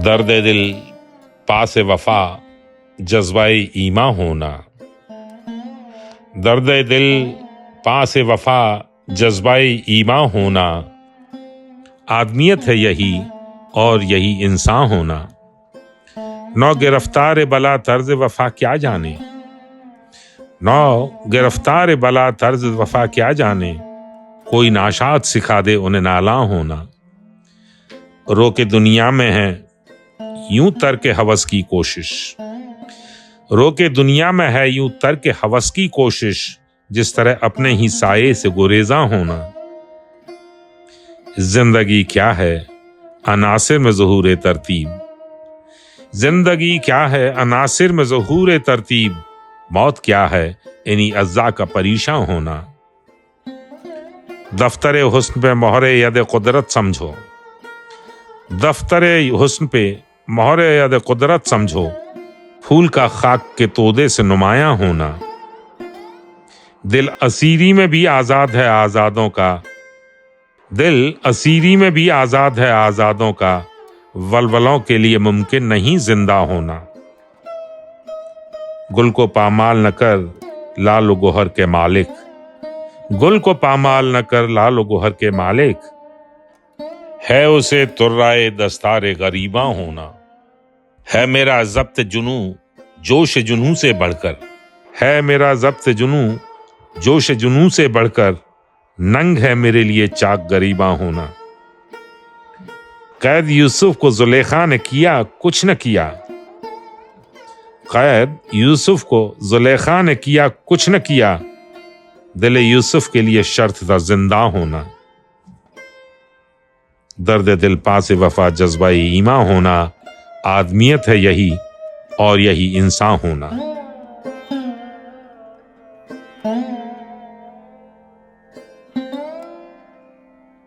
درد دل پاس وفا جذبہ ایماں ہونا، درد دل پاس وفا جذبہ ایماں ہونا، آدمیت ہے یہی اور یہی انسان ہونا۔ نو گرفتار بلا طرز وفا کیا جانے، نو گرفتار بلا طرز وفا کیا جانے، کوئی ناشاد سکھا دے انہیں نالاں ہونا۔ رو کے دنیا میں ہے یوں ترک ہوس کی کوشش، رو کے دنیا میں ہے یوں ترک ہوس کی کوشش، جس طرح اپنے ہی سائے سے گریزاں ہونا۔ زندگی کیا ہے عناصر میں ظہور ترتیب، زندگی کیا ہے عناصر میں ظہور ترتیب، موت کیا ہے انہی اجزاء کا پریشاں ہونا۔ دفتر حسن پہ مہر ید قدرت سمجھو، دفتر حسن پہ مہر ید قدرت سمجھو، پھول کا خاک کے تودے سے نمایاں ہونا۔ دل اسیری میں بھی آزاد ہے آزادوں کا، دل اسیری میں بھی آزاد ہے آزادوں کا، ولولوں کے لیے ممکن نہیں زندہ ہونا۔ گل کو پامال نہ کر لال و گوہر کے مالک، گل کو پامال نہ کر لال و گوہر کے مالک، ہے اسے ترائے دستار غریباں ہونا۔ ہے میرا ضبط جنوں جوش جنوں سے بڑھ کر، ہے میرا ضبط جنوں جوش جنوں سے بڑھ کر، ننگ ہے میرے لیے چاک غریباں ہونا۔ قید یوسف کو زلیخا نے کیا کچھ نہ کیا، قید یوسف کو زلیخا نے کیا کچھ نہ کیا، دل یوسف کے لیے شرط تھا زندہ ہونا۔ درد دل پاس وفا جذبہ ایماں ہونا، آدمیت ہے یہی اور یہی انسان ہونا۔